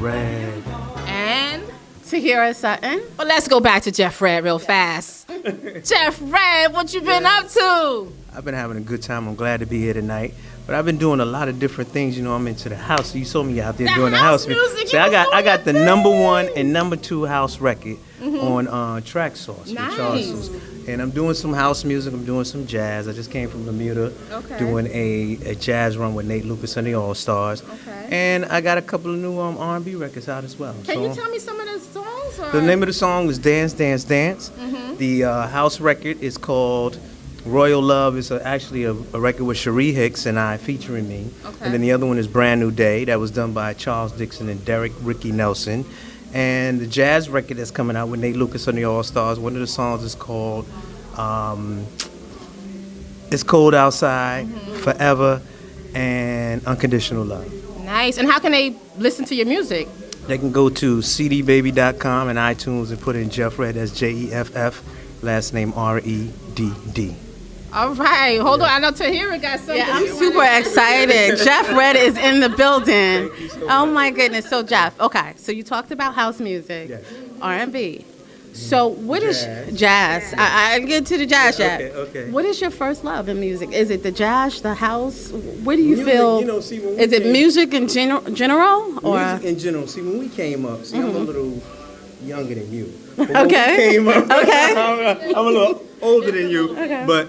Red. And Tahira Sutton. well, let's go back to Jeff Red real fast. Jeff Red, what you been up to? I've been having a good time. I'm glad to be here tonight. But I've been doing a lot of different things. You know, I'm into the house. So you saw me out there doing the house music. So I got the #1 and #2 house record on Track Source with Charles Sousa. And I'm doing some house music. I'm doing some jazz. I just came from Bermuda doing a jazz run with Nate Lucas and the All Stars. Okay. And I got a couple of new R&B records out as well. Can you tell me some of the songs? Or? The name of the song is Dance, Dance, Dance. The house record is called Royal Love. It's actually a record with Cherie Hicks and I featuring me. Okay. And then the other one is Brand New Day. That was done by Charles Dixon and Derek Ricky Nelson. And the jazz record that's coming out with Nate Lucas and the All Stars, one of the songs is called It's Cold Outside, Forever, and Unconditional Love. Nice. And how can they listen to your music? They can go to cdbaby.com and iTunes and put in Jeff Red, that's Jeff, last name Redd. All right. Hold on. I know Tahira got something. Yeah, I'm super excited. Jeff Red is in the building. Thank you so Oh much. my goodness. So Jeff, okay. So you talked about house music, Yes. R&B. So what is Jazz. jazz? I didn't get to the jazz yet. Okay. What is your first love in music? Is it the jazz, the house? Where do you Music, feel? you know, see, when we is it came- music in general, or? Music in general. See, when we came up, I'm a little younger than you. But when Okay. we came up, Okay. I'm a little older than you. Okay. But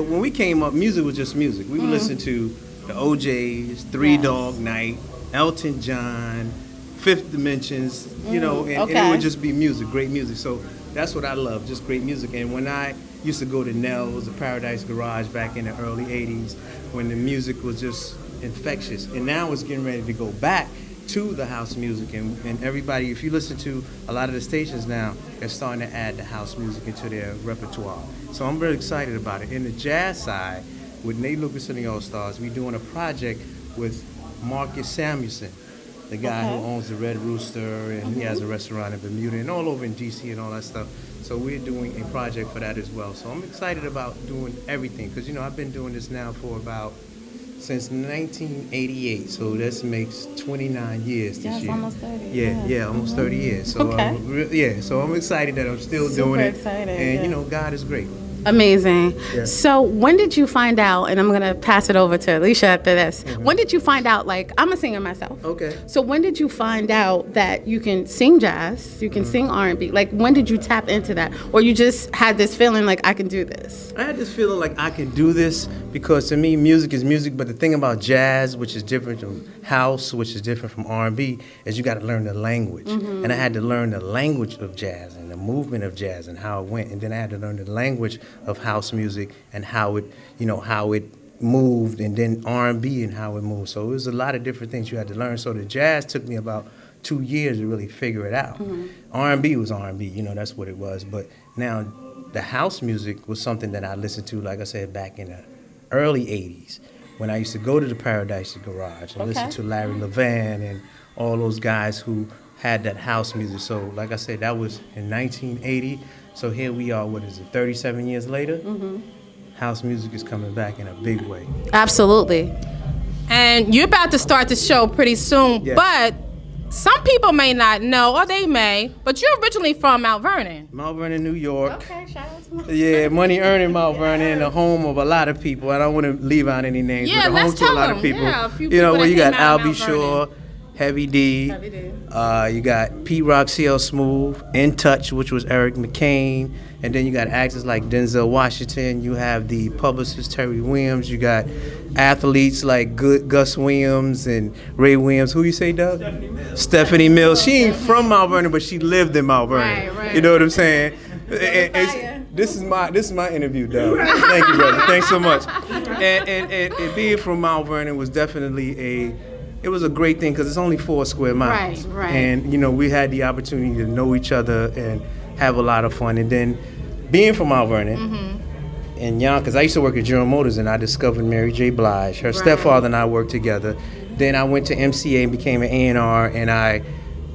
when we came up, music was just music. We would listen to the OJs, Three Yes. Dog Night, Elton John, Fifth Dimensions, you know, and it okay. would just be music, great music. So that's what I love, just great music. And when I used to go to Nell's, the Paradise Garage back in the early 80s, when the music was just infectious. And now it's getting ready to go back to the house music. And everybody, if you listen to a lot of the stations now, they're starting to add the house music into their repertoire. So I'm very excited about it. In the jazz side, with Nate Lucas and the All Stars, we're doing a project with Marcus Samuelson, the guy who owns the Red Rooster, and he has a restaurant in Bermuda and all over in DC and all that stuff. So we're doing a project for that as well. So I'm excited about doing everything because, you know, I've been doing this now for since 1988. So this makes 29 years this Yes, year. almost 30. Yeah, almost 30 years. So Okay. so I'm excited that I'm still Super doing it. excited, And yeah. you know, God is great. Amazing. Yeah. So when did you find out, and I'm going to pass it over to Alisha after this, when did you find out, like, I'm a singer myself. Okay. So when did you find out that you can sing jazz, you can sing R&B? Like, when did you tap into that? Or you just had this feeling like, I can do this? I had this feeling like I can do this because to me, music is music. But the thing about jazz, which is different from house, which is different from R&B, is you got to learn the language. And I had to learn the language of jazz and the movement of jazz and how it went. And then I had to learn the language of house music and how it, you know, how it moved, and then R&B and how it moved. So it was a lot of different things you had to learn. So the jazz took me about 2 years to really figure it out. R&B was R&B, you know, that's what it was. But now the house music was something that I listened to, like I said, back in the early 80s when I used to go to the Paradise Garage and listen to Larry Levan and all those guys who had that house music. So like I said, that was in 1980. So here we are, what is it, 37 years later? House music is coming back in a big way. Absolutely. And you're about to start the show pretty soon, Yes. but some people may not know, or they may, but you're originally from Mount Vernon. Mount Vernon, New York. Okay, shout out to my... Yeah, money earning Mount Vernon, the home of a lot of people. I don't want to leave out any names, Yeah, but the home let's to a tell lot them. of people. Yeah, a few You know, people where that you got came out of Albie Mount Shore, Heavy D. Heavy D. You got Pete Rock, CL Smooth, In Touch, which was Eric McCain, and then you got actors like Denzel Washington. You have the publicist Terry Williams. You got athletes like Gus Williams and Ray Williams. Who you say, Doug? Stephanie Mills. She ain't from Mount Vernon, but she lived in Mount Vernon. Right. You know what I'm saying? This is my interview, Doug. Thank you, brother. Thanks so much. And being from Mount Vernon was definitely it was a great thing because it's only 4 square miles. Right. And, you know, we had the opportunity to know each other and have a lot of fun. And then being from Mount Vernon and young, because I used to work at General Motors and I discovered Mary J. Blige. Her stepfather and I worked together. Then I went to MCA and became an A&R, and I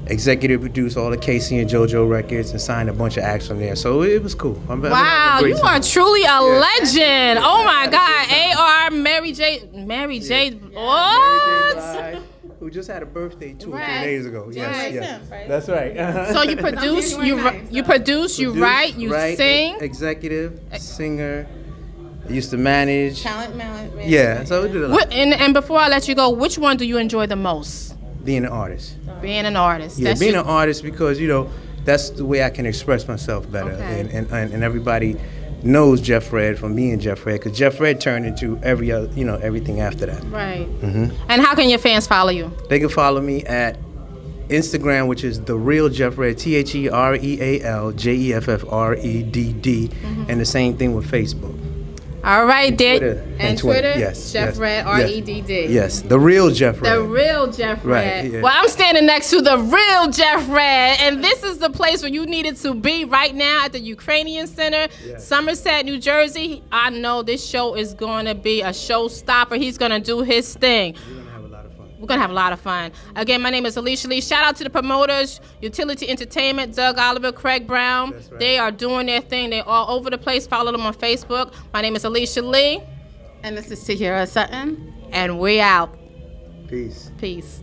executive produced all the Casey and JoJo records and signed a bunch of acts from there. So it was cool. I'm having a Wow, great you time. are truly a legend. Oh my God, AR, Mary J. Mary J. What? Blige, who just had a birthday 2 or 3 Right. days ago. Yes, Right. yes. Right. That's right. So you produce, you produce, you write, you sing. Executive, singer. I used to manage. Talent management. Yeah, so we did a lot. And before I let you go, which one do you enjoy the most? Being an artist. Being an artist. Yeah, That's being your- an artist because, you know, that's the way I can express myself better. Okay. And everybody knows Jeff Red from being Jeff Red because Jeff Red turned into every other, you know, everything after that. Right. And how can your fans follow you? They can follow me at Instagram, which is The Real Jeff Red, TheRealJeffReddD, and the same thing with Facebook. All right, there. Twitter. And Twitter, yes. Jeff yes, Red, yes. REDD. Yes, The Real Jeff Red. The real Jeff Right, Red. yeah. Well, I'm standing next to the real Jeff Red, and this is the place where you needed to be right now at the Ukrainian Center, Somerset, New Jersey. I know this show is going to be a showstopper. He's going to do his thing. We're going to have a lot of fun. Again, my name is Alisha Lee. Shout out to the promoters, Utility Entertainment, Doug Oliver, Craig Brown. That's right. They are doing their thing. They're all over the place. Follow them on Facebook. My name is Alisha Lee, And this is Tahira Sutton. and we out. Peace. Peace.